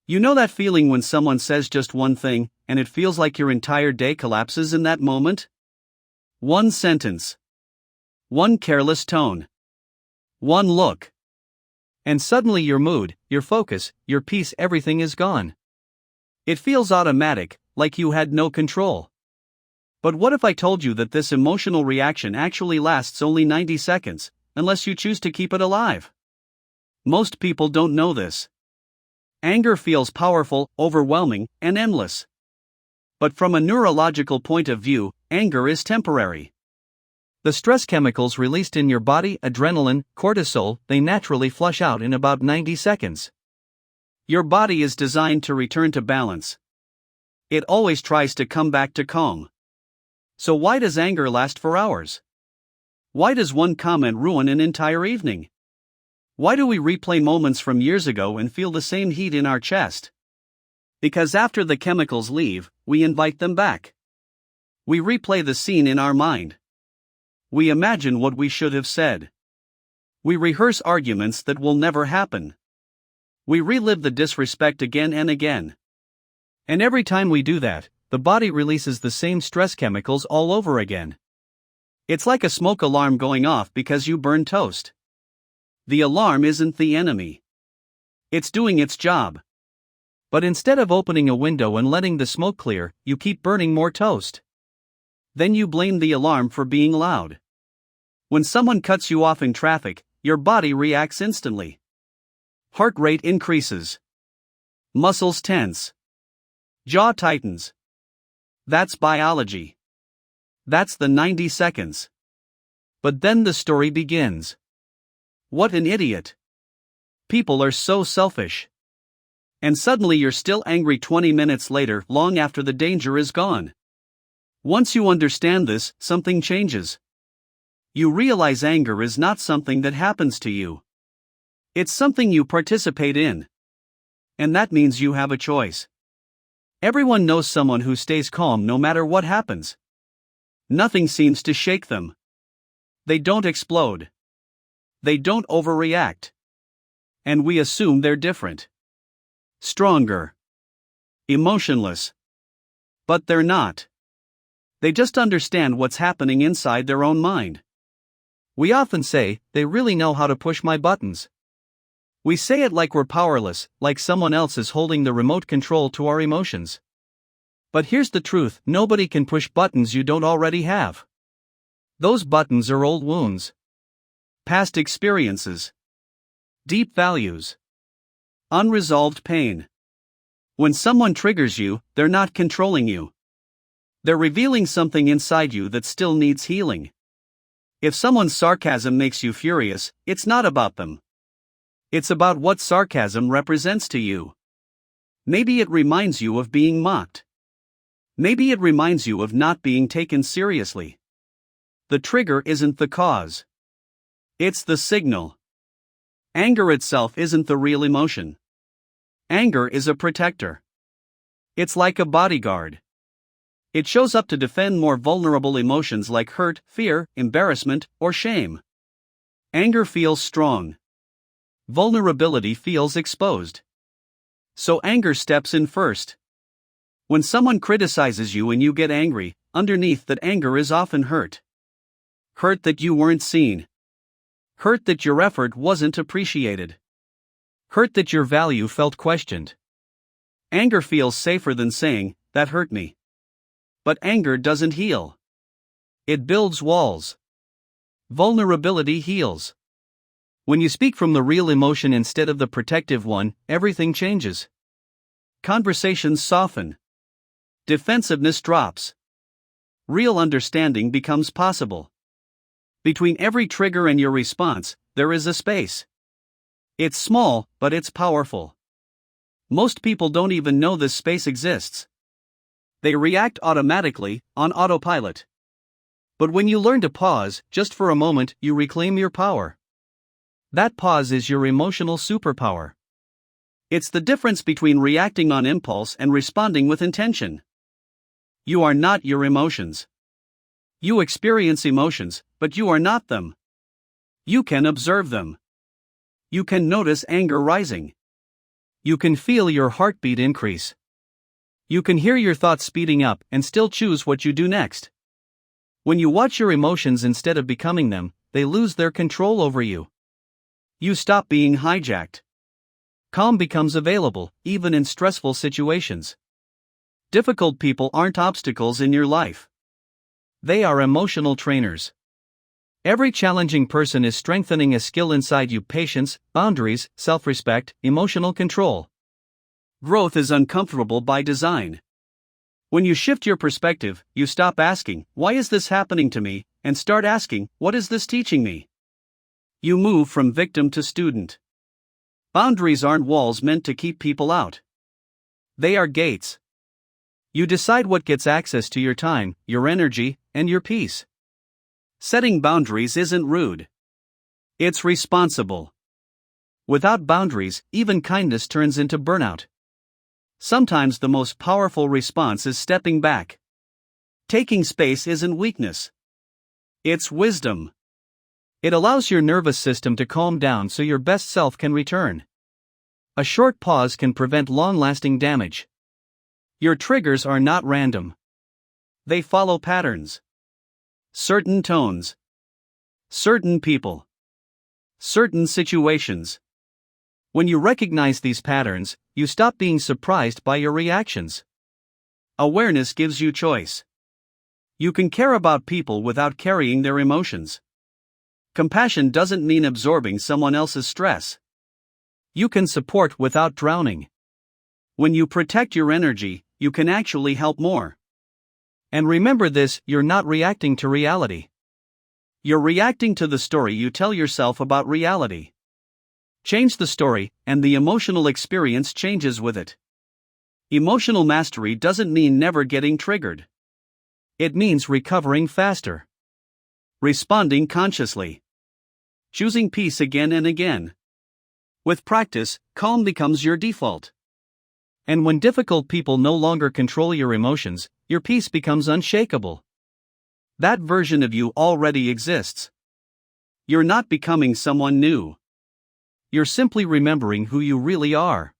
You know that feeling when someone says just one thing, and it feels like your entire day collapses in that moment? One sentence. One careless tone. One look. And suddenly your mood, your focus, your peace, everything is gone. It feels automatic, like you had no control. But what if I told you that this emotional reaction actually lasts only 90 seconds, unless you choose to keep it alive? Most people don't know this. Anger feels powerful, overwhelming, and endless. But from a neurological point of view, anger is temporary. The stress chemicals released in your body, adrenaline, cortisol, they naturally flush out in about 90 seconds. Your body is designed to return to balance. It always tries to come back to calm. So why does anger last for hours? Why does one comment ruin an entire evening? Why do we replay moments from years ago and feel the same heat in our chest? Because after the chemicals leave, we invite them back. We replay the scene in our mind. We imagine what we should have said. We rehearse arguments that will never happen. We relive the disrespect again and again. And every time we do that, the body releases the same stress chemicals all over again. It's like a smoke alarm going off because you burned toast. The alarm isn't the enemy. It's doing its job. But instead of opening a window and letting the smoke clear, you keep burning more toast. Then you blame the alarm for being loud. When someone cuts you off in traffic, your body reacts instantly. Heart rate increases. Muscles tense. Jaw tightens. That's biology. That's the 90 seconds. But then the story begins. What an idiot. People are so selfish. And suddenly you're still angry 20 minutes later, long after the danger is gone. Once you understand this, something changes. You realize anger is not something that happens to you. It's something you participate in. And that means you have a choice. Everyone knows someone who stays calm no matter what happens. Nothing seems to shake them. They don't explode. They don't overreact. And we assume they're different. Stronger. Emotionless. But they're not. They just understand what's happening inside their own mind. We often say, they really know how to push my buttons. We say it like we're powerless, like someone else is holding the remote control to our emotions. But here's the truth, nobody can push buttons you don't already have. Those buttons are old wounds. Past experiences. Deep values. Unresolved pain. When someone triggers you, they're not controlling you. They're revealing something inside you that still needs healing. If someone's sarcasm makes you furious, it's not about them. It's about what sarcasm represents to you. Maybe it reminds you of being mocked. Maybe it reminds you of not being taken seriously. The trigger isn't the cause. It's the signal. Anger itself isn't the real emotion. Anger is a protector. It's like a bodyguard. It shows up to defend more vulnerable emotions like hurt, fear, embarrassment, or shame. Anger feels strong. Vulnerability feels exposed. So anger steps in first. When someone criticizes you and you get angry, underneath that anger is often hurt. Hurt that you weren't seen. Hurt that your effort wasn't appreciated. Hurt that your value felt questioned. Anger feels safer than saying, "That hurt me." But anger doesn't heal. It builds walls. Vulnerability heals. When you speak from the real emotion instead of the protective one, everything changes. Conversations soften. Defensiveness drops. Real understanding becomes possible. Between every trigger and your response, there is a space. It's small, but it's powerful. Most people don't even know this space exists. They react automatically, on autopilot. But when you learn to pause, just for a moment, you reclaim your power. That pause is your emotional superpower. It's the difference between reacting on impulse and responding with intention. You are not your emotions. You experience emotions, but you are not them. You can observe them. You can notice anger rising. You can feel your heartbeat increase. You can hear your thoughts speeding up and still choose what you do next. When you watch your emotions instead of becoming them, they lose their control over you. You stop being hijacked. Calm becomes available, even in stressful situations. Difficult people aren't obstacles in your life. They are emotional trainers. Every challenging person is strengthening a skill inside you: patience, boundaries, self-respect, emotional control. Growth is uncomfortable by design. When you shift your perspective, you stop asking, "Why is this happening to me?" and start asking, "What is this teaching me?" You move from victim to student. Boundaries aren't walls meant to keep people out. They are gates. You decide what gets access to your time, your energy, and your peace. Setting boundaries isn't rude. It's responsible. Without boundaries, even kindness turns into burnout. Sometimes the most powerful response is stepping back. Taking space isn't weakness. It's wisdom. It allows your nervous system to calm down so your best self can return. A short pause can prevent long-lasting damage. Your triggers are not random. They follow patterns. Certain tones. Certain people. Certain situations. When you recognize these patterns, you stop being surprised by your reactions. Awareness gives you choice. You can care about people without carrying their emotions. Compassion doesn't mean absorbing someone else's stress. You can support without drowning. When you protect your energy, you can actually help more. And remember this: you're not reacting to reality. You're reacting to the story you tell yourself about reality. Change the story, and the emotional experience changes with it. Emotional mastery doesn't mean never getting triggered. It means recovering faster. Responding consciously. Choosing peace again and again. With practice, calm becomes your default. And when difficult people no longer control your emotions, your peace becomes unshakable. That version of you already exists. You're not becoming someone new. You're simply remembering who you really are.